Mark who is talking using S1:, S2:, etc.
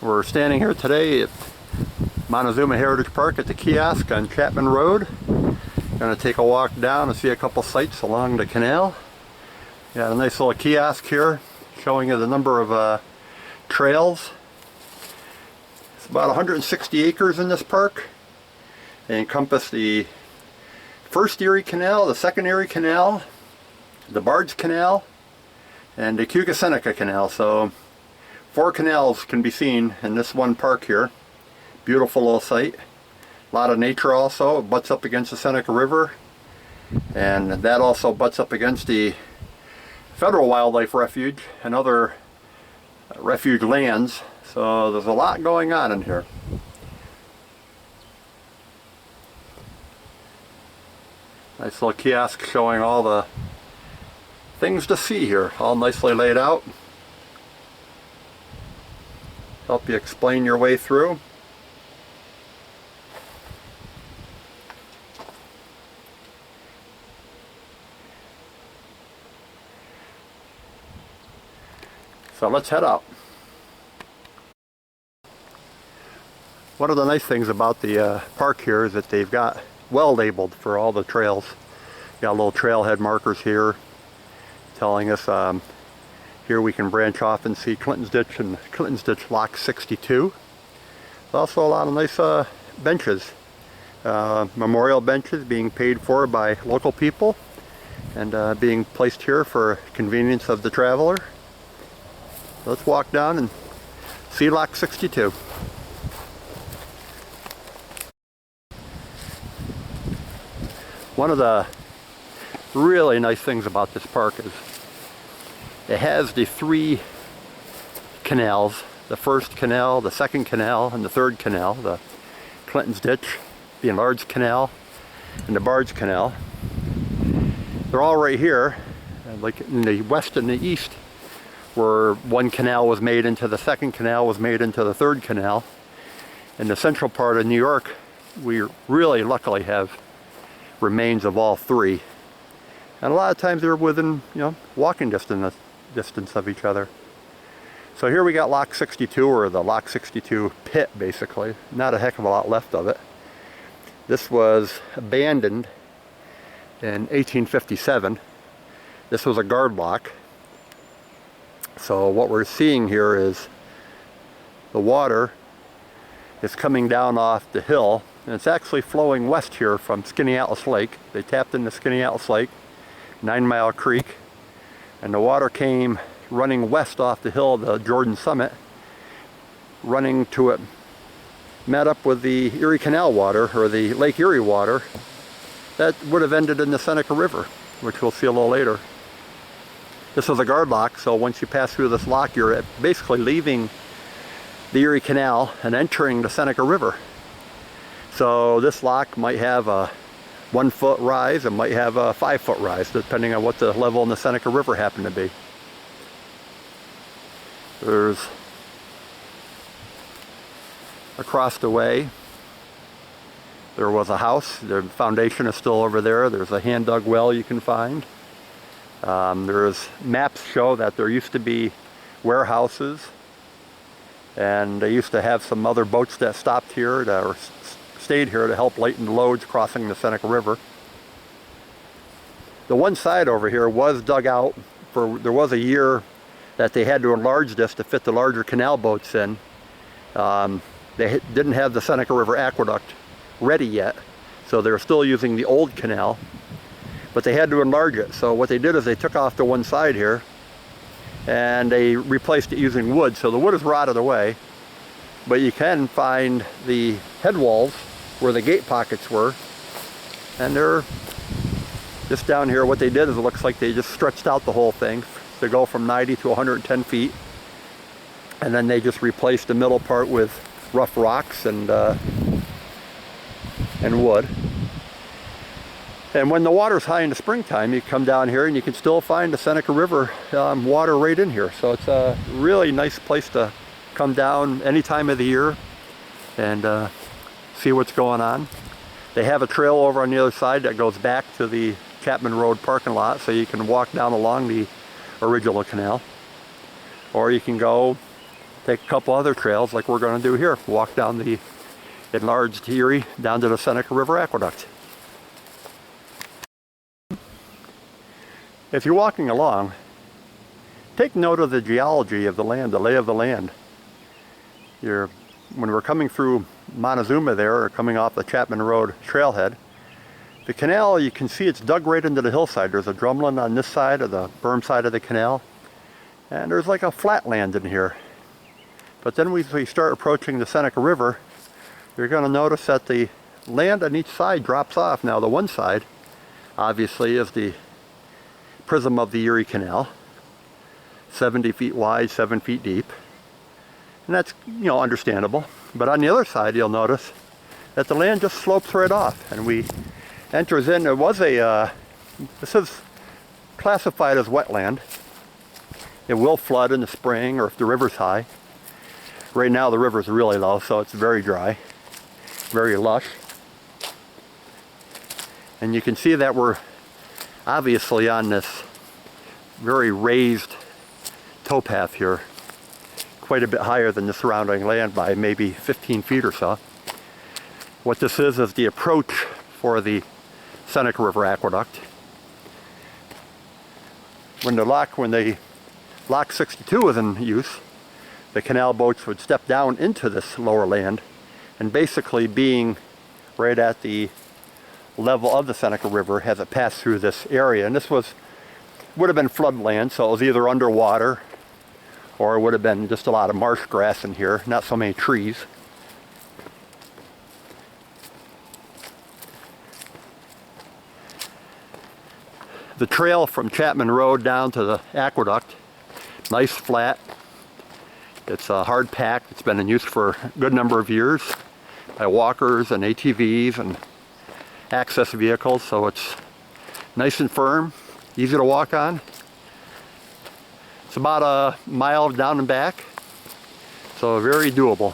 S1: We're standing here today at Montezuma Heritage Park at the kiosk on Chapman Road. Going to take a walk down and see a couple sites along the canal. Got a nice little kiosk here showing you the number of trails. It's about 160 acres in this park. They encompass the First Erie Canal, the Second Erie Canal, the Barge Canal, and the Cuyahoga Canal. So 4 canals can be seen in this one park here. Beautiful little site. A lot of nature also. It butts up against the Seneca River, and that also butts up against the Federal Wildlife Refuge and other refuge lands. So there's a lot going on in here. Nice little kiosk showing all the things to see here, all nicely laid out. Help you explain your way through. So let's head out. One of the nice things about the park here is that they've got well labeled for all the trails. Got little trailhead markers here telling us here we can branch off and see Clinton's Ditch and Clinton's Ditch Lock 62. There's also a lot of nice benches, memorial benches being paid for by local people and being placed here for convenience of the traveler. Let's walk down and see Lock 62. One of the really nice things about this park is it has the 3 canals, the first canal, the second canal, and the third canal, the Clinton's Ditch, the enlarged canal, and the Barge Canal. They're all right here, like in the west and the east, where one canal was made into the second canal was made into the third canal. In the central part of New York, we really luckily have remains of all 3. And a lot of times they're within, walking distance of each other. So here we got Lock 62, or the Lock 62 pit, basically. Not a heck of a lot left of it. This was abandoned in 1857. This was a guard lock. So what we're seeing here is the water is coming down off the hill, and it's actually flowing west here from Skinny Atlas Lake. They tapped into Skinny Atlas Lake, 9 Mile Creek, and the water came running west off the hill, the Jordan Summit, running to it, met up with the Erie Canal water, or the Lake Erie water, that would have ended in the Seneca River, which we'll see a little later. This is a guard lock, so once you pass through this lock, you're basically leaving the Erie Canal and entering the Seneca River. So this lock might have a 1-foot rise, it might have a 5-foot rise, depending on what the level in the Seneca River happened to be. There's across the way, there was a house. The foundation is still over there. There's a hand-dug well you can find. There's maps show that there used to be warehouses, and they used to have some other boats that stopped here or stayed here to help lighten the loads crossing the Seneca River. The one side over here was dug out there was a year that they had to enlarge this to fit the larger canal boats in. They didn't have the Seneca River aqueduct ready yet, so they were still using the old canal, but they had to enlarge it. So what they did is they took off the one side here and they replaced it using wood. So the wood is rotted away, but you can find the head walls where the gate pockets were, and they're just down here. What they did is it looks like they just stretched out the whole thing to go from 90 to 110 feet, and then they just replaced the middle part with rough rocks and wood. And when the water's high in the springtime, you come down here and you can still find the Seneca River water right in here. So it's a really nice place to come down any time of the year and see what's going on. They have a trail over on the other side that goes back to the Chapman Road parking lot, so you can walk down along the original canal, or you can go take a couple other trails like we're going to do here. Walk down the enlarged Erie down to the Seneca River Aqueduct. If you're walking along, take note of the geology of the land, the lay of the land. When we're coming through Montezuma there, or coming off the Chapman Road trailhead, the canal, you can see it's dug right into the hillside. There's a drumlin on this side of the berm side of the canal, and there's like a flatland in here. But then we start approaching the Seneca River, you're going to notice that the land on each side drops off. Now the one side, obviously, is the prism of the Erie Canal, 70 feet wide, 7 feet deep. And that's, understandable. But on the other side, you'll notice that the land just slopes right off. And we enters in, this is classified as wetland. It will flood in the spring or if the river's high. Right now the river's really low, so it's very dry, very lush. And you can see that we're obviously on this very raised towpath here, quite a bit higher than the surrounding land by maybe 15 feet or so. What this is the approach for the Seneca River Aqueduct. When the Lock 62 was in use, the canal boats would step down into this lower land, and basically being right at the level of the Seneca River as it passed through this area. And this would have been floodland, so it was either underwater or it would have been just a lot of marsh grass in here, not so many trees. The trail from Chapman Road down to the aqueduct, nice flat. It's hard packed. It's been in use for a good number of years by walkers and ATVs and access vehicles, so it's nice and firm, easy to walk on. It's about a mile down and back, so very doable.